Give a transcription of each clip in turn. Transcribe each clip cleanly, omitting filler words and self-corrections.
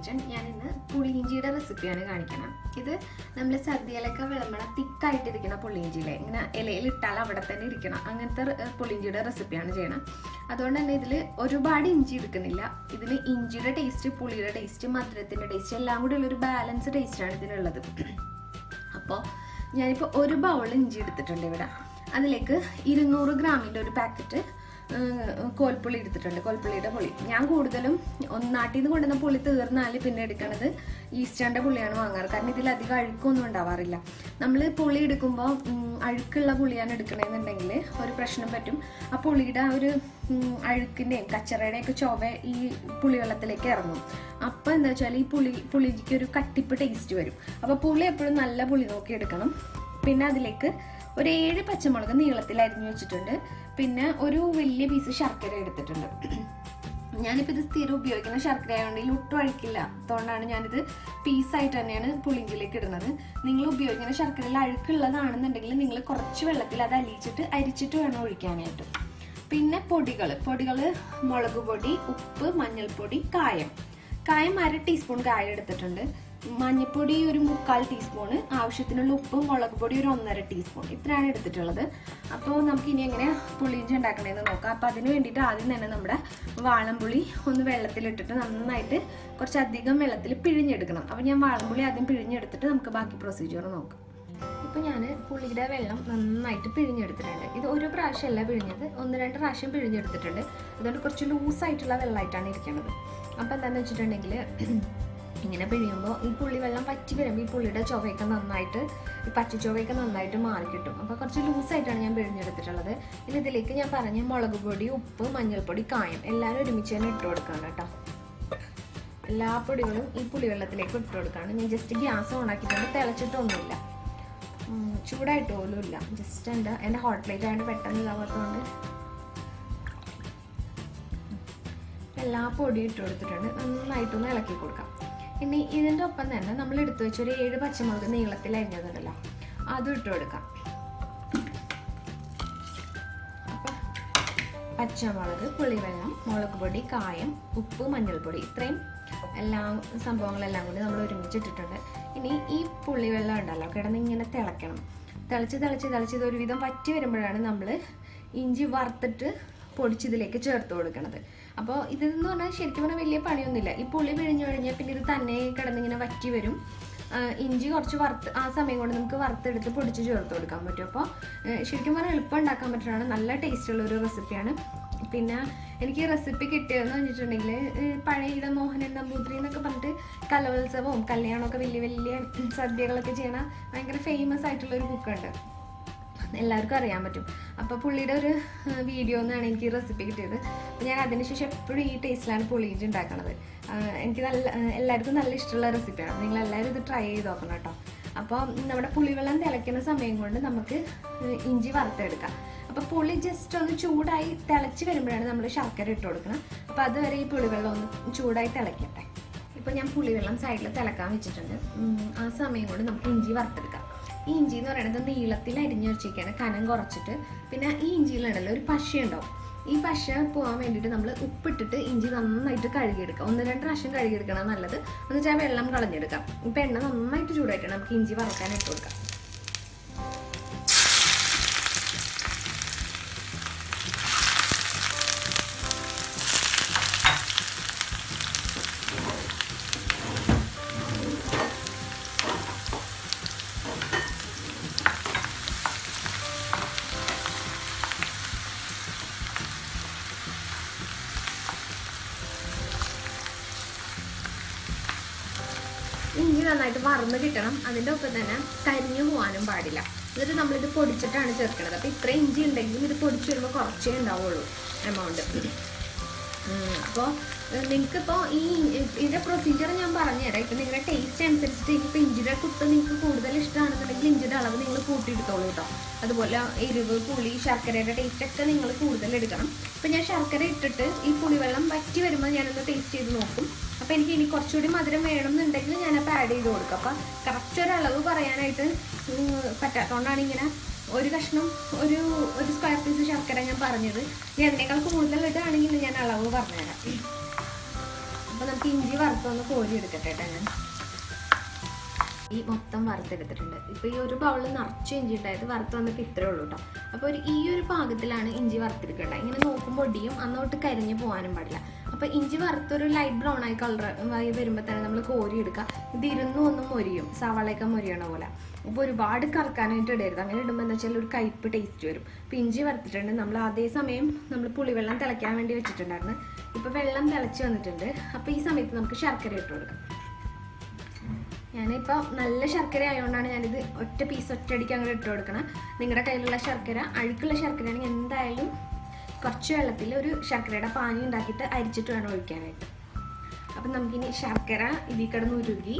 Kitchen. ഞാൻ ഇന്ന് പുളിയിഞ്ചിയുടെ റെസിപ്പിയാണ് കാണിക്കണം. ഇത് നമ്മൾ സദ്യയിലൊക്കെ വിളമ്പണ തിക്കായിട്ടിരിക്കുന്ന പുളിയിഞ്ചിയിലെ ഇങ്ങനെ ഇലയിൽ ഇട്ടാൽ അവിടെ തന്നെ ഇരിക്കണം അങ്ങനത്തെ പുളിയിഞ്ചിയുടെ റെസിപ്പിയാണ് ചെയ്യണം. അതുകൊണ്ട് തന്നെ ഇതിൽ ഒരുപാട് ഇഞ്ചി എടുക്കുന്നില്ല. ഇതിൽ ഇഞ്ചിയുടെ ടേസ്റ്റ്, പുളിയുടെ ടേസ്റ്റ്, മധുരത്തിൻ്റെ ടേസ്റ്റ് എല്ലാം കൂടി ഉള്ളൊരു ബാലൻസ് ടേസ്റ്റാണ് ഇതിനുള്ളത്. അപ്പോൾ ഞാനിപ്പോൾ ഒരു ബൗൾ ഇഞ്ചി എടുത്തിട്ടുണ്ട്. ഇവിടെ അതിലേക്ക് 200 ഗ്രാമിൻ്റെ ഒരു പാക്കറ്റ് കോൽപ്പുളി എടുത്തിട്ടുണ്ട്. കോൽപ്പുള്ളിയുടെ പുളി ഞാൻ കൂടുതലും നാട്ടിൽ നിന്ന് കൊണ്ടുവന്ന പുളി തീർന്നാൽ പിന്നെ എടുക്കണത് ഈസ്റ്റേണിൻ്റെ പുളിയാണ് വാങ്ങാറ്. കാരണം ഇതിലധികം അഴുക്കൊന്നും ഉണ്ടാവാറില്ല. നമ്മൾ പുളി എടുക്കുമ്പോൾ അഴുക്കുള്ള പുളിയാണ് എടുക്കണമെന്നുണ്ടെങ്കിൽ ഒരു പ്രശ്നം പറ്റും. ആ പുളിയുടെ ഒരു അഴുക്കിൻ്റെയും കച്ചറയുടെയൊക്കെ ചൊവ ഈ പുളിവെള്ളത്തിലേക്ക് ഇറങ്ങും. അപ്പോൾ എന്താ വെച്ചാൽ ഈ പുളിക്ക് ഒരു കട്ടിപ്പ് ടേസ്റ്റ് വരും. അപ്പോൾ പുളി എപ്പോഴും നല്ല പുളി നോക്കി എടുക്കണം. പിന്നെ അതിലേക്ക് ഒരു 7 പച്ചമുളക് നീളത്തിൽ അരിഞ്ഞു വെച്ചിട്ടുണ്ട്. പിന്നെ ഒരു വലിയ പീസ് ശർക്കര എടുത്തിട്ടുണ്ട്. ഞാനിപ്പോൾ ഇത് സ്ഥിരം ഉപയോഗിക്കുന്ന ശർക്കര ആയതുകൊണ്ട് ഇതിൽ ഒട്ടും അഴുക്കില്ല. അതുകൊണ്ടാണ് ഞാനിത് പീസായിട്ട് തന്നെയാണ് പുളിയിഞ്ചിയിലേക്ക് ഇടുന്നത്. നിങ്ങൾ ഉപയോഗിക്കുന്ന ശർക്കരയിൽ അഴുക്കുള്ളതാണെന്നുണ്ടെങ്കിൽ നിങ്ങൾ കുറച്ച് വെള്ളത്തിൽ അത് അരിച്ചിട്ട് വേണം ഒഴിക്കാനായിട്ട്. പിന്നെ പൊടികൾ മുളക് പൊടി, ഉപ്പ്, മഞ്ഞൾപ്പൊടി, കായം 1/2 ടീസ്പൂൺ കായം എടുത്തിട്ടുണ്ട്. മഞ്ഞൾപ്പൊടി ഒരു 3/4 ടീസ്പൂണ്, ആവശ്യത്തിനുള്ള ഉപ്പ്, മുളക് പൊടി ഒരു 1.5 ടീസ്പൂൺ, ഇത്രയാണ് എടുത്തിട്ടുള്ളത്. അപ്പോൾ നമുക്ക് ഇനി എങ്ങനെ പുളിയിഞ്ചി ഉണ്ടാക്കണമെന്ന് നോക്കാം. അപ്പോൾ അതിന് വേണ്ടിയിട്ട് ആദ്യം തന്നെ നമ്മുടെ വാളംപുളി ഒന്ന് വെള്ളത്തിലിട്ടിട്ട് നന്നായിട്ട് കുറച്ചധികം വെള്ളത്തിൽ പിഴിഞ്ഞെടുക്കണം. അപ്പോൾ ഞാൻ വാളംപുളി ആദ്യം പിഴിഞ്ഞെടുത്തിട്ട് നമുക്ക് ബാക്കി പ്രൊസീജിയർ നോക്കാം. ഇപ്പോൾ ഞാൻ പുളിയുടെ വെള്ളം നന്നായിട്ട് പിഴിഞ്ഞെടുത്തിട്ടുണ്ട്. ഇത് ഒരു പ്രാവശ്യമല്ല പിഴിഞ്ഞത്, 1-2 പ്രാവശ്യം പിഴിഞ്ഞെടുത്തിട്ടുണ്ട്. അതുകൊണ്ട് കുറച്ച് ലൂസായിട്ടുള്ള വെള്ളമായിട്ടാണ് ഇരിക്കുന്നത്. അപ്പോൾ എന്താണെന്ന് വെച്ചിട്ടുണ്ടെങ്കിൽ ഇങ്ങനെ പിഴിയുമ്പോൾ ഈ പുളി വെള്ളം പറ്റി വരുമ്പോൾ ഈ പുളിയുടെ ചൊവയൊക്കെ നന്നായിട്ട്, ഈ പച്ചച്ചൊവയൊക്കെ നന്നായിട്ട് മാറി കിട്ടും. അപ്പോൾ കുറച്ച് ലൂസായിട്ടാണ് ഞാൻ പിഴിഞ്ഞെടുത്തിട്ടുള്ളത്. ഇനി ഇതിലേക്ക് ഞാൻ പറഞ്ഞ മുളക് പൊടി, ഉപ്പ്, മഞ്ഞൾപ്പൊടി, കായം എല്ലാവരും ഒരുമിച്ച് തന്നെ ഇട്ട് കൊടുക്കുകയാണ് കേട്ടോ. എല്ലാ പൊടികളും ഈ പുളിവെള്ളത്തിലേക്ക് ഇട്ട് കൊടുക്കുകയാണ്. ഞാൻ ജസ്റ്റ് ഗ്യാസ് ഓണാക്കിയിട്ടുണ്ട്. തിളച്ചിട്ടൊന്നുമില്ല, ചൂടായിട്ട് പോലും ഇല്ല. ജസ്റ്റ് എൻ്റെ ഹോട്ട് പ്ലേറ്റ് ആയതുകൊണ്ട് പെട്ടെന്ന് ഇതാവാത്തതുകൊണ്ട് എല്ലാ പൊടിയും ഇട്ട് കൊടുത്തിട്ടുണ്ട്. നന്നായിട്ടൊന്ന് ഇളക്കി കൊടുക്കാം. ഇനി ഇതിൻ്റെ ഒപ്പം തന്നെ നമ്മൾ എടുത്തു വെച്ചൊരു 7 പച്ചമുളക് നീളത്തിൽ അരിഞ്ഞതുണ്ടല്ലോ, അതും ഇട്ട് കൊടുക്കാം. അപ്പം പച്ചമുളക്, പുളിവെള്ളം, മുളക് പൊടി, കായം, ഉപ്പ്, മഞ്ഞൾപ്പൊടി, ഇത്രയും സംഭവങ്ങളെല്ലാം കൂടി നമ്മൾ ഒരുമിച്ചിട്ടിട്ടുണ്ട്. ഇനി ഈ പുളിവെള്ളം ഉണ്ടല്ലോ കിടന്നിങ്ങനെ തിളയ്ക്കണം. തിളച്ച് ഇതൊരുവിധം വറ്റി വരുമ്പോഴാണ് നമ്മൾ ഇഞ്ചി വറുത്തിട്ട് പൊടിച്ചിതിലേക്ക് ചേർത്ത് കൊടുക്കണത്. അപ്പോൾ ഇതെന്ന് പറഞ്ഞാൽ ശരിക്കും പറഞ്ഞാൽ വലിയ പണിയൊന്നുമില്ല. ഈ പുളി പിഴിഞ്ഞു കഴിഞ്ഞാൽ പിന്നെ ഇത് തന്നെ കിടന്നിങ്ങനെ വറ്റി വരും. ഇഞ്ചി കുറച്ച് ആ സമയം കൊണ്ട് നമുക്ക് വറുത്തെടുത്ത് പൊടിച്ച് ചേർത്ത് കൊടുക്കാൻ പറ്റും. അപ്പോൾ ശരിക്കും പറഞ്ഞാൽ എളുപ്പം ഉണ്ടാക്കാൻ പറ്റുന്നതാണ്. നല്ല ടേസ്റ്റുള്ള ഒരു റെസിപ്പിയാണ്. പിന്നെ എനിക്ക് ഈ റെസിപ്പി കിട്ടിയതെന്ന് വെച്ചിട്ടുണ്ടെങ്കിൽ പഴയ മോഹനൻ നമ്പൂതിരി എന്നൊക്കെ പറഞ്ഞിട്ട് കലോത്സവവും കല്യാണമൊക്കെ വലിയ സദ്യകളൊക്കെ ചെയ്യണ ഭയങ്കര ഫേമസ് ആയിട്ടുള്ളൊരു ബുക്കുണ്ട്, എല്ലാവർക്കും അറിയാൻ പറ്റും. അപ്പോൾ പുള്ളിയുടെ ഒരു വീഡിയോ എന്നാണ് എനിക്ക് ഈ റെസിപ്പി കിട്ടിയത്. അപ്പോൾ ഞാൻ അതിനുശേഷം എപ്പോഴും ഈ ടേസ്റ്റിലാണ് പുളിയിഞ്ചി ഉണ്ടാക്കണത്. എനിക്ക് എല്ലാവർക്കും നല്ല ഇഷ്ടമുള്ള റെസിപ്പിയാണ്. നിങ്ങളെല്ലാവരും ഇത് ട്രൈ ചെയ്ത് നോക്കണം കേട്ടോ. അപ്പോൾ നമ്മുടെ പുളിവെള്ളം തിളയ്ക്കുന്ന സമയം കൊണ്ട് നമുക്ക് ഇഞ്ചി വറുത്തെടുക്കാം. അപ്പോൾ പുളി ജസ്റ്റ് ഒന്ന് ചൂടായി തിളച്ച് വരുമ്പോഴാണ് നമ്മൾ ശർക്കര ഇട്ട് കൊടുക്കണം. അപ്പോൾ അതുവരെ ഈ പുളിവെള്ളം ഒന്ന് ചൂടായി തിളയ്ക്കട്ടെ. ഇപ്പോൾ ഞാൻ പുളിവെള്ളം സൈഡിൽ തിളക്കാൻ വെച്ചിട്ടുണ്ട്. ആ സമയം കൊണ്ട് നമുക്ക് ഇഞ്ചി വറുത്തെടുക്കാം. ഈ ഇഞ്ചി എന്ന് പറയുന്നത് നീളത്തിൽ അരിഞ്ഞു വെച്ചിരിക്കുകയാണ്, കനം കുറച്ചിട്ട്. പിന്നെ ഈ ഇഞ്ചിയിലുണ്ടല്ലോ ഒരു പശ ഉണ്ടാവും. ഈ പശ പോകാൻ വേണ്ടിയിട്ട് നമ്മൾ ഉപ്പിട്ടിട്ട് ഇഞ്ചി നന്നായിട്ട് കഴുകിയെടുക്കാം. 1-2 പ്രാവശ്യം കഴുകിയെടുക്കണം നല്ലത്. എന്ന് വെച്ചാൽ വെള്ളം കളഞ്ഞെടുക്കാം. ഇപ്പം എണ്ണ നന്നായിട്ട് ചൂടായിട്ട് നമുക്ക് ഇഞ്ചി വറക്കാൻ ഇട്ട് കൊടുക്കാം. ഇഞ്ചി നന്നായിട്ട് വറന്ന് കിട്ടണം. അതിൻ്റെ ഒപ്പം തന്നെ കരിഞ്ഞു പോകാനും പാടില്ല. എന്നിട്ട് നമ്മളിത് പൊടിച്ചിട്ടാണ് ചേർക്കുന്നത്. അപ്പോൾ ഇത്ര ഇഞ്ചി ഉണ്ടെങ്കിലും ഇത് പൊടിച്ച് വരുമ്പോൾ കുറച്ചേ ഉണ്ടാവുള്ളൂ എമൗണ്ട്. അപ്പോൾ നിങ്ങൾക്കിപ്പോൾ ഇതിൻ്റെ പ്രൊസീജിയർ ഞാൻ പറഞ്ഞുതരാം. ഇപ്പം നിങ്ങളുടെ ടേസ്റ്റ് അനുസരിച്ചിട്ട് ഇപ്പോൾ ഇഞ്ചിയുടെ കുത്ത് നിങ്ങൾക്ക് കൂടുതൽ ഇഷ്ടമാണെന്നുണ്ടെങ്കിൽ ഇഞ്ചിയുടെ അളവ് നിങ്ങൾ കൂട്ടിയെടുത്തോളൂ കേട്ടോ. അതുപോലെ എരിവ്, പുളി, ശർക്കരയുടെ ടേസ്റ്റൊക്കെ നിങ്ങൾ കൂടുതൽ എടുക്കണം. ഇപ്പം ഞാൻ ശർക്കര ഇട്ടിട്ട് ഈ പുളിവെള്ളം വറ്റി വരുമ്പോൾ ഞാനൊന്ന് ടേസ്റ്റ് ചെയ്ത് നോക്കും. അപ്പോൾ എനിക്ക് ഇനി കുറച്ചുകൂടി മധുരം വേണമെന്നുണ്ടെങ്കിൽ ഞാനപ്പോൾ ആഡ് ചെയ്ത് കൊടുക്കും. അപ്പോൾ കറക്റ്റ് ഒരളവ് പറയാനായിട്ട് പറ്റാത്തതുകൊണ്ടാണ് ഇങ്ങനെ ഒരു കഷ്ണം ഒരു സ്ക്വയർ പീസ് ശർക്കര ഞാൻ പറഞ്ഞത്. ഇനി അതിനേക്കാൾ കൂടുതൽ ഇടുകയാണെങ്കിൽ ഞാൻ അളവ് പറഞ്ഞുതരാം. അപ്പോൾ നമുക്ക് ഇഞ്ചി വറുത്തൊന്ന് കോരി എടുക്കട്ടെ കേട്ടോ. ഞാൻ ഈ മൊത്തം വറുത്തെടുത്തിട്ടുണ്ട്. ഇപ്പോൾ ഈ ഒരു ബൗളിൽ നിറച്ച് ഇഞ്ചി ഉണ്ടായത് വറുത്ത് വന്നപ്പോൾ ഇത്രയേ ഉള്ളൂ കേട്ടോ. അപ്പോൾ ഈ ഒരു പാകത്തിലാണ് ഇഞ്ചി വറുത്തെടുക്കേണ്ടത്. ഇങ്ങനെ നോക്കുമ്പോൾ ഒടിയും, അന്നോട്ട് കരിഞ്ഞ് പോകാനും പാടില്ല. അപ്പോൾ ഇഞ്ചി വറുത്തൊരു ലൈറ്റ് ബ്രൗൺ ആയി കളറായി വരുമ്പോൾ തന്നെ നമ്മൾ കോരി എടുക്കുക. ഇത് ഒന്നും മൊരിയും, സവാളയൊക്കെ മൊരിയണ പോലെ. അപ്പോൾ ഒരുപാട് കറക്കാനായിട്ട് ഇടരുത്. അങ്ങനെ ഇടുമ്പോൾ എന്താ വെച്ചാൽ ഒരു കയ്പ്പ് ടേസ്റ്റ് വരും. അപ്പോൾ ഇഞ്ചി വറുത്തിട്ടുണ്ട്. നമ്മൾ അതേ സമയം നമ്മൾ പുളിവെള്ളം തിളയ്ക്കാൻ വേണ്ടി വെച്ചിട്ടുണ്ടായിരുന്നു. ഇപ്പോൾ വെള്ളം തിളച്ച് വന്നിട്ടുണ്ട്. അപ്പോൾ ഈ സമയത്ത് നമുക്ക് ശർക്കര ഇട്ട് കൊടുക്കാം. ഞാനിപ്പോൾ നല്ല ശർക്കര ആയതുകൊണ്ടാണ് ഞാനിത് ഒറ്റ പീസ് ഒറ്റയടിക്ക് അങ്ങോട്ട് ഇട്ട് കൊടുക്കണം. നിങ്ങളുടെ കയ്യിലുള്ള ശർക്കര അഴുക്കുള്ള ശർക്കരയാണെങ്കിൽ എന്തായാലും കുറച്ച് വെള്ളത്തിൽ ഒരു ശർക്കരയുടെ പാനി ഉണ്ടാക്കിയിട്ട് അരിച്ചിട്ട് വേണം ഒഴിക്കാനായിട്ട്. അപ്പം നമുക്കിനി ശർക്കര ഇതിൽ കിടന്ന് ഉരുകി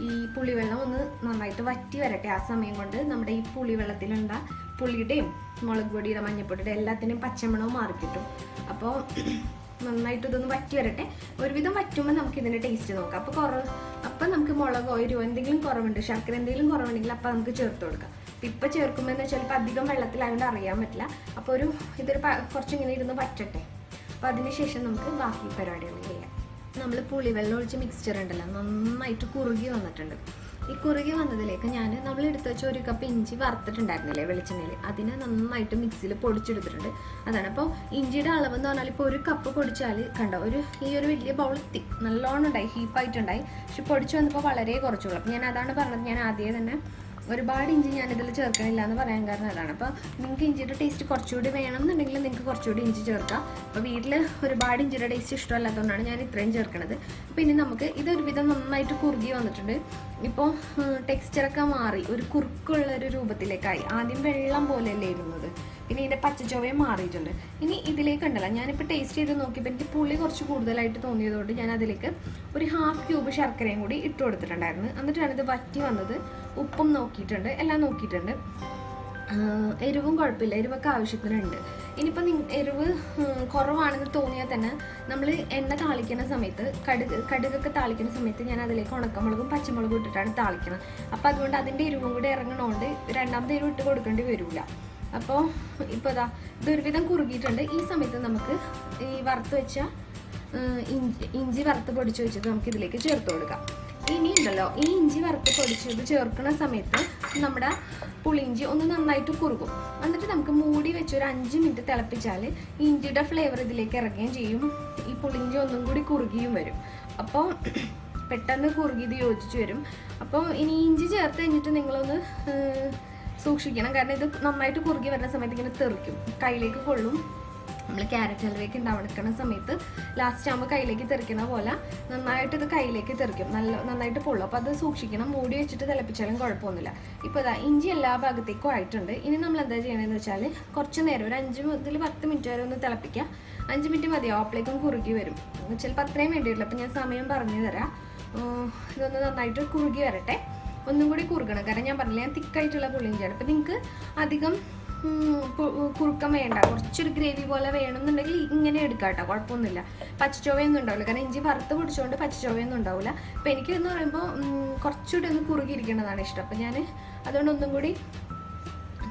ഈ പുളിവെള്ളം ഒന്ന് നന്നായിട്ട് വറ്റി വരട്ടെ. ആ സമയം കൊണ്ട് നമ്മുടെ ഈ പുളിവെള്ളത്തിലുള്ള പുളിയുടെയും മുളക് പൊടിയുടെ മഞ്ഞൾപ്പൊടിയുടെ എല്ലാത്തിൻ്റെയും പച്ചമണവും മാറിക്കിട്ടും. അപ്പോൾ നന്നായിട്ട് ഇതൊന്ന് വറ്റി വരട്ടെ. ഒരുവിധം വറ്റുമ്പോൾ നമുക്ക് ഇതിൻ്റെ ടേസ്റ്റ് നോക്കാം. അപ്പോൾ നമുക്ക് മുളകോ എരിവോ എന്തെങ്കിലും കുറവുണ്ട്, ശർക്കര എന്തെങ്കിലും കുറവുണ്ടെങ്കിൽ അപ്പോൾ നമുക്ക് ചേർത്ത് കൊടുക്കാം. ഇപ്പം ചേർക്കുമ്പോൾ എന്ന് വെച്ചാൽ ഇപ്പം അധികം വെള്ളത്തിലായതുകൊണ്ട് അറിയാൻ പറ്റില്ല. അപ്പോൾ ഇതൊരു കുറച്ചിങ്ങനെ ഇരുന്ന് വറ്റട്ടെ. അപ്പോൾ അതിന് ശേഷം നമുക്ക് ബാക്കി പരിപാടികൾ ചെയ്യാം. നമ്മൾ പുളിവെള്ളം ഒഴിച്ച് മിക്സ്ചർ ഉണ്ടല്ലോ, നന്നായിട്ട് കുറുകി വന്നിട്ടുണ്ട്. ഈ കുറുകി വന്നതിലേക്ക് നമ്മൾ എടുത്ത് വെച്ച 1 കപ്പ് ഇഞ്ചി വറുത്തിട്ടുണ്ടായിരുന്നില്ലേ വെളിച്ചെണ്ണയിൽ, അതിനെ നന്നായിട്ട് മിക്സിയിൽ പൊടിച്ചെടുത്തിട്ടുണ്ട്. അതാണ്. അപ്പോൾ ഇഞ്ചിയുടെ അളവെന്ന് പറഞ്ഞാൽ ഇപ്പോൾ 1 കപ്പ് പൊടിച്ചാൽ കണ്ടോ ഈ ഒരു വലിയ ബൗൾ നല്ലോണം ഉണ്ടായി, ഹീപ്പായിട്ടുണ്ടായി. പക്ഷെ പൊടിച്ച് വന്നപ്പോൾ വളരെ കുറച്ചുള്ളൂ. അപ്പോൾ ഞാൻ അതാണ് പറഞ്ഞത്, ഞാൻ ആദ്യമേ തന്നെ ഒരുപാട് ഇഞ്ചി ഞാനിതിൽ ചേർക്കണില്ല എന്ന് പറയാൻ കാരണം അതാണ്. അപ്പോൾ നിങ്ങൾക്ക് ഇഞ്ചിയുടെ ടേസ്റ്റ് കുറച്ചുകൂടി വേണമെന്നുണ്ടെങ്കിൽ നിങ്ങൾക്ക് കുറച്ചുകൂടി ഇഞ്ചി ചേർക്കാം. അപ്പോൾ വീട്ടിൽ ഒരുപാട് ഇഞ്ചിയുടെ ടേസ്റ്റ് ഇഷ്ടമല്ലാത്തതുകൊണ്ടാണ് ഞാൻ ഇത്രയും ചേർക്കുന്നത്. അപ്പോൾ ഇനി നമുക്ക് ഇതൊരുവിധം നന്നായിട്ട് കുറുകി വന്നിട്ടുണ്ട്. ഇപ്പോൾ ടെക്സ്ചറൊക്കെ മാറി ഒരു കുറുക്കുള്ളൊരു രൂപത്തിലേക്കായി. ആദ്യം വെള്ളം പോലെയല്ലേ ഇരുന്നത്, പിന്നെ ഇതിൻ്റെ പച്ചച്ചൊവയും മാറിയിട്ടുണ്ട്. ഇനി ഇതിലേക്ക് ഉണ്ടല്ലോ, ഞാനിപ്പോൾ ടേസ്റ്റ് ചെയ്ത് നോക്കിയപ്പോൾ എനിക്ക് പുളി കുറച്ച് കൂടുതലായിട്ട് തോന്നിയതുകൊണ്ട് ഞാൻ അതിലേക്ക് ഒരു 1/2 ക്യൂബ് ശർക്കരയും കൂടി ഇട്ട് കൊടുത്തിട്ടുണ്ടായിരുന്നു. എന്നിട്ടാണ് ഇത് വറ്റി വന്നത്. ഉപ്പും നോക്കിയിട്ടുണ്ട്, എല്ലാം നോക്കിയിട്ടുണ്ട്. എരിവും കുഴപ്പമില്ല, എരിവൊക്കെ ആവശ്യത്തിനുണ്ട്. ഇനിയിപ്പോൾ എരിവ് കുറവാണെന്ന് തോന്നിയാൽ തന്നെ നമ്മൾ എണ്ണ താളിക്കുന്ന സമയത്ത് കടുകൊക്കെ താളിക്കുന്ന സമയത്ത് ഞാൻ അതിലേക്ക് ഉണക്കമുളകും പച്ചമുളകും ഇട്ടിട്ടാണ് താളിക്കുന്നത്. അപ്പോൾ അതുകൊണ്ട് അതിൻ്റെ എരിവും കൂടി ഇറങ്ങണോണ്ട് രണ്ടാമത്തെ എരിവ് ഇട്ട് കൊടുക്കേണ്ടി വരില്ല. അപ്പോൾ ഇപ്പോൾ ഇതൊരുവിധം കുറുകിയിട്ടുണ്ട്. ഈ സമയത്ത് നമുക്ക് ഈ വറുത്ത് വെച്ച ഇഞ്ചി വറുത്ത് പൊടിച്ച് വെച്ചത് നമുക്ക് ഇതിലേക്ക് ചേർത്ത് കൊടുക്കാം. ഇനി ഉണ്ടല്ലോ, ഈ ഇഞ്ചി വറുത്ത് പൊടിച്ചത് ചേർക്കുന്ന സമയത്ത് നമ്മുടെ പുളിയിഞ്ചി ഒന്ന് നന്നായിട്ട് കുറുകും. എന്നിട്ട് നമുക്ക് മൂടി വെച്ച് ഒരു 5 മിനിറ്റ് തിളപ്പിച്ചാൽ ഇഞ്ചിയുടെ ഫ്ലേവർ ഇതിലേക്ക് ഇറങ്ങുകയും ചെയ്യും. ഈ പുളിയിഞ്ചി ഒന്നും കൂടി കുറുകിയും വരും. അപ്പോൾ പെട്ടെന്ന് കുറുകിയത് യോജിച്ച് വരും. അപ്പോൾ ഇനി ഇഞ്ചി ചേർത്ത് കഴിഞ്ഞിട്ട് നിങ്ങളൊന്ന് സൂക്ഷിക്കണം. കാരണം ഇത് നന്നായിട്ട് കുറുകി വരുന്ന സമയത്ത് ഇങ്ങനെ തെറിക്കും, കയ്യിലേക്ക് കൊള്ളും. നമ്മൾ ക്യാരറ്റ് ഹൽവയ്ക്ക് ഉണ്ടാവണ സമയത്ത് ലാസ്റ്റ് ആകുമ്പോൾ കയ്യിലേക്ക് തെറിക്കുന്ന പോലെ നന്നായിട്ട് ഇത് കയ്യിലേക്ക് തെറിക്കും, നന്നായിട്ട് പൊള്ളും. അപ്പോൾ അത് സൂക്ഷിക്കണം. മൂടി വെച്ചിട്ട് തിളപ്പിച്ചാലും കുഴപ്പമൊന്നുമില്ല. ഇപ്പോൾ ഇഞ്ചി എല്ലാ ഭാഗത്തേക്കും ആയിട്ടുണ്ട്. ഇനി നമ്മൾ എന്താ ചെയ്യണമെന്ന് വെച്ചാൽ കുറച്ച് നേരം ഒരു 5 മുതൽ 10 മിനിറ്റ് വരെ ഒന്ന് തിളപ്പിക്കുക. 5 മിനിറ്റ് മതിയാവും, അപ്പോഴേക്കും കുറുകി വരും. ചിലപ്പോൾ അത്രയും വേണ്ടിയിട്ടില്ല. അപ്പോൾ ഞാൻ സമയം പറഞ്ഞു തരാം. ഇതൊന്ന് നന്നായിട്ട് കുറുകി വരട്ടെ. ഒന്നും കൂടി കുറുകണം, കാരണം ഞാൻ പറഞ്ഞില്ല ഞാൻ തിക്കായിട്ടുള്ള പുളിയിഞ്ചിയാണ്. അപ്പോൾ നിങ്ങൾക്ക് അധികം കുറുക്കം വേണ്ട, കുറച്ചൊരു ഗ്രേവി പോലെ വേണമെന്നുണ്ടെങ്കിൽ ഇങ്ങനെ എടുക്കാം കേട്ടോ, കുഴപ്പമൊന്നുമില്ല. പച്ചച്ചൊവയൊന്നും ഉണ്ടാവില്ല, കാരണം ഇഞ്ചി വറുത്ത് പിടിച്ചുകൊണ്ട് പച്ചച്ചൊവയൊന്നും ഉണ്ടാവില്ല. അപ്പോൾ എനിക്കെന്ന് പറയുമ്പോൾ കുറച്ചുകൂടി ഒന്ന് കുറുകിയിരിക്കുന്നതാണ് ഇഷ്ടം. അപ്പോൾ ഞാൻ അതുകൊണ്ട് ഒന്നും കൂടി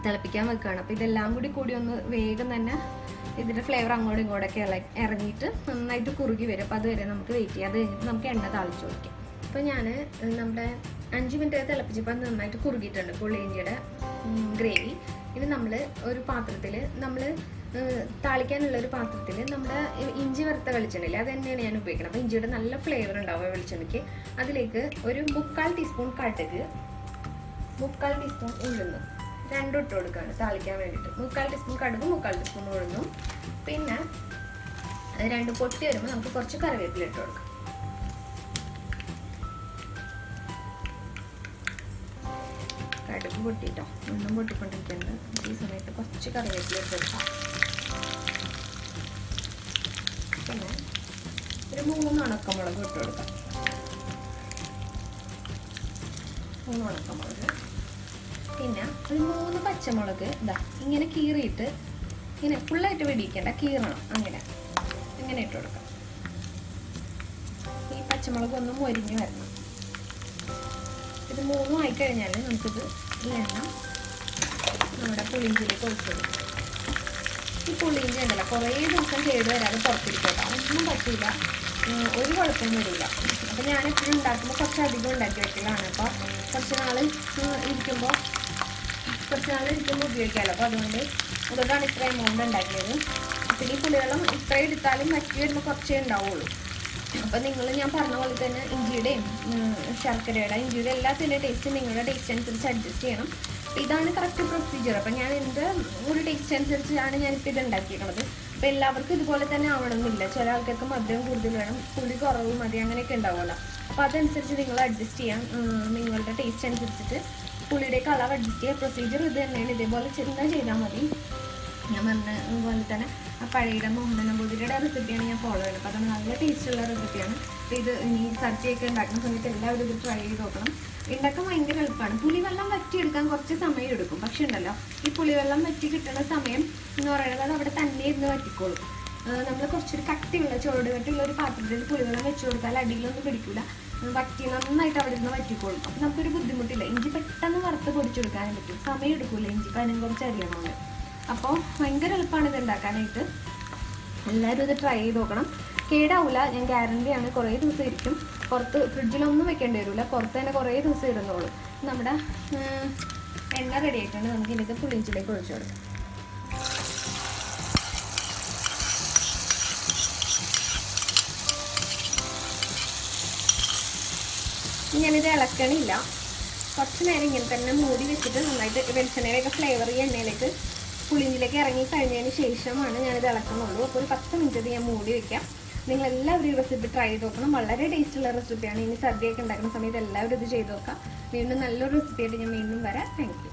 തിളപ്പിക്കാൻ വെക്കുകയാണ്. അപ്പോൾ ഇതെല്ലാം കൂടി ഒന്ന് വേഗം തന്നെ ഇതിൻ്റെ ഫ്ലേവർ അങ്ങോട്ടും ഇങ്ങോട്ടൊക്കെ ഇറങ്ങിയിട്ട് നന്നായിട്ട് കുറുകി വരും. അപ്പോൾ അതുവരെ നമുക്ക് വെയിറ്റ് ചെയ്യാം. അത് കഴിഞ്ഞിട്ട് നമുക്ക് എണ്ണ താളിച്ച് വയ്ക്കാം. അപ്പോൾ ഞാൻ നമ്മുടെ 5 മിനിറ്റ് തിളപ്പിച്ചപ്പോൾ നന്നായിട്ട് കുറുകിയിട്ടുണ്ട് പുളിയിഞ്ചിയുടെ ഗ്രേവി. ഇത് നമ്മൾ ഒരു പാത്രത്തിൽ താളിക്കാനുള്ളൊരു പാത്രത്തിൽ നമ്മുടെ ഇഞ്ചി വറുത്ത വെളിച്ചെണ്ണയില്ല, അത് തന്നെയാണ് ഞാൻ ഉപയോഗിക്കുന്നത്. അപ്പോൾ ഇഞ്ചിയുടെ നല്ല ഫ്ലേവർ ഉണ്ടാവുക വെളിച്ചെണ്ണയ്ക്ക്. അതിലേക്ക് ഒരു 1/4 ടീസ്പൂൺ കടുക്, 1/4 ടീസ്പൂൺ ഉഴുന്ന്, രണ്ടും ഇട്ട് കൊടുക്കുകയാണ് താളിക്കാൻ വേണ്ടിയിട്ട്. 1/4 ടീസ്പൂൺ കടുകും 1/4 ടീസ്പൂൺ ഉഴുന്നും. പിന്നെ അത് രണ്ടും പൊട്ടി വരുമ്പോൾ നമുക്ക് കുറച്ച് കറിവേപ്പില ഇട്ട് കൊടുക്കാം. കടുക് പൊട്ടിയിട്ടോ, ഒന്നും പൊട്ടിക്കൊണ്ടിരിക്കുന്നുണ്ട്. ഈ സമയത്ത് കുറച്ച് കറിവേപ്പില ഇട്ട് കൊടുക്കാം. പിന്നെ ഒരു 3 ഉണക്കമുളക് ഇട്ട് കൊടുക്കാം. 3 ഉണക്കമുളക്, പിന്നെ ഒരു 3 പച്ചമുളക് ഇങ്ങനെ കീറിയിട്ട്, ഇങ്ങനെ ഫുള്ളായിട്ട് വെടിയിക്കേണ്ട, കീറണം. അങ്ങനെ ഇട്ട് കൊടുക്കാം. ഈ പച്ചമുളക് ഒന്ന് മൊരിഞ്ഞ് വരണം. ഇത് 3 ആയിക്കഴിഞ്ഞാൽ നമുക്കിത് ഈ എണ്ണ നമ്മുടെ പുളിയിഞ്ചിയിലേക്ക് ഒഴിച്ചു കൊടുക്കും. ഈ പുളിയിഞ്ചി ഉണ്ടല്ലോ കുറേ ദിവസം കേട് വരാതെ പുറത്തിരിക്കട്ടോ, ഒന്നും പറ്റില്ല. ഒരു കുഴപ്പം വരില്ല. അപ്പോൾ ഞാൻ എപ്പോഴും ഉണ്ടാക്കുമ്പോൾ കുറച്ചധികം ഉണ്ടാക്കി വെക്കലാണ്. അപ്പോൾ കുറച്ച് നാൾ ഇരിക്കുമ്പോൾ ഉപയോഗിക്കാമല്ലോ. അപ്പോൾ അതുകൊണ്ടാണ് ഇത്ര എമൗണ്ട് ഉണ്ടാക്കിയത്. പിന്നെ ഈ പുളിവെള്ളം ഇത്ര എടുത്താലും വറ്റി വരുമ്പോൾ കുറച്ചേ ഉണ്ടാവുള്ളൂ. അപ്പോൾ ഞാൻ പറഞ്ഞ പോലെ തന്നെ ഇഞ്ചിയുടെയും ശർക്കരയുടെ ഇഞ്ചിയുടെ എല്ലാത്തിൻ്റെ ടേസ്റ്റ് നിങ്ങളുടെ ടേസ്റ്റ് അനുസരിച്ച് അഡ്ജസ്റ്റ് ചെയ്യണം. അപ്പോൾ ഇതാണ് കറക്റ്റ് പ്രൊസീജിയർ. അപ്പോൾ ഞാൻ എൻ്റെ ഒരു ടേസ്റ്റ് അനുസരിച്ചാണ് ഞാനിപ്പോൾ ഇത് ഉണ്ടാക്കിയിരിക്കുന്നത്. അപ്പോൾ എല്ലാവർക്കും ഇതുപോലെ തന്നെ ആവണമെന്നില്ല. ചില ആൾക്കാർക്ക് മധുരം കൂടുതൽ വേണം, പുളി കുറവ് മതി, അങ്ങനെയൊക്കെ ഉണ്ടാവുമല്ലോ. അപ്പോൾ അതനുസരിച്ച് നിങ്ങൾ അഡ്ജസ്റ്റ് ചെയ്യാം. നിങ്ങളുടെ ടേസ്റ്റ് അനുസരിച്ചിട്ട് പുളിയുടെ കളർ അഡ്ജസ്റ്റ് ചെയ്യുക. പ്രൊസീജിയർ ഇത് തന്നെയാണ്. ഇതേപോലെ ചെയ്താൽ മതി. ഞാൻ പറഞ്ഞ അതുപോലെ തന്നെ ആ പഴയുടെ മോഹനനമ്പൂതിരിയുടെ റെസിപ്പിയാണ് ഞാൻ ഫോളോ ചെയ്യുന്നത്. അപ്പോൾ അത് നല്ല ടേസ്റ്റുള്ള റെസിപ്പിയാണ്. അപ്പോൾ ഇത് ഇനി സദ്യയൊക്കെ ഉണ്ടാക്കുന്ന സമയത്ത് എല്ലാവരും ഇത് ട്രൈ ചെയ്ത് നോക്കണം. ഉണ്ടാക്കാൻ ഭയങ്കര എളുപ്പമാണ്. പുളിവെള്ളം വറ്റിയെടുക്കാൻ കുറച്ച് സമയം എടുക്കും. പക്ഷെ ഉണ്ടല്ലോ, ഈ പുളിവെള്ളം വറ്റി കിട്ടുന്ന സമയം എന്ന് പറയുന്നത് അത് അവിടെ തന്നെ ഇരുന്ന് വറ്റിക്കോളും. നമ്മൾ കുറച്ചൊരു കട്ടിയുള്ള ചുവട് കട്ടിയുള്ള ഒരു പാത്രത്തിൽ പുളിവെള്ളം വെച്ച് കൊടുത്താൽ അടിയിലൊന്നും പിടിക്കില്ല. വറ്റി നന്നായിട്ട് അവിടെ ഇരുന്ന് വറ്റിക്കോളും. അപ്പം നമുക്കൊരു ബുദ്ധിമുട്ടില്ല. ഇഞ്ചി പെട്ടെന്ന് വറുത്ത് പൊടിച്ചെടുക്കാനും പറ്റും. സമയം എടുക്കില്ല ഇഞ്ചി കനം കുറച്ച് അറിയണമെന്ന്. അപ്പോൾ ഭയങ്കര എളുപ്പമാണ് ഇത് ഉണ്ടാക്കാനായിട്ട്. എല്ലാവരും ഇത് ട്രൈ ചെയ്ത് നോക്കണം. കേടാവില്ല, ഞാൻ ഗ്യാരണ്ടിയാണ്. കുറേ ദിവസം ഇരിക്കും. പുറത്ത് ഫ്രിഡ്ജിലൊന്നും വെക്കേണ്ടി വരില്ല. പുറത്ത് തന്നെ കുറേ ദിവസം ഇരുന്നോളൂ. നമ്മുടെ എണ്ണ റെഡി ആയിട്ടുണ്ട്. നമുക്ക് ഇതിലേക്ക് പുളിയിഞ്ചിലേക്ക് ഒഴിച്ചു കൊടുക്കാം. ഞാനിത് ഇളക്കണില്ല. കുറച്ച് നേരം ഇങ്ങനെ തന്നെ മൂടി വെച്ചിട്ട് നന്നായിട്ട് വെളിച്ചെണ്ണയിലേക്ക് ഫ്ലേവർ ഈ എണ്ണയിലേക്ക് പുളിയിഞ്ചിലേക്ക് ഇറങ്ങി കഴിഞ്ഞതിന് ശേഷമാണ് ഞാനിത് ഇളക്കുന്നുള്ളൂ. അപ്പോൾ ഒരു 10 മിനിറ്റ് ഞാൻ മൂടി വെക്കാം. നിങ്ങളെല്ലാവരും ഈ റെസിപ്പി ട്രൈ ചെയ്ത് നോക്കണം. വളരെ ടേസ്റ്റുള്ള റെസിപ്പിയാണ്. ഇനി സദ്യയൊക്കെ ഉണ്ടാക്കുന്ന സമയത്ത് എല്ലാവരും ഇത് ചെയ്ത് നോക്കാം. വീണ്ടും നല്ലൊരു റെസിപ്പിയായിട്ട് ഞാൻ വീണ്ടും വരാം. Thank you.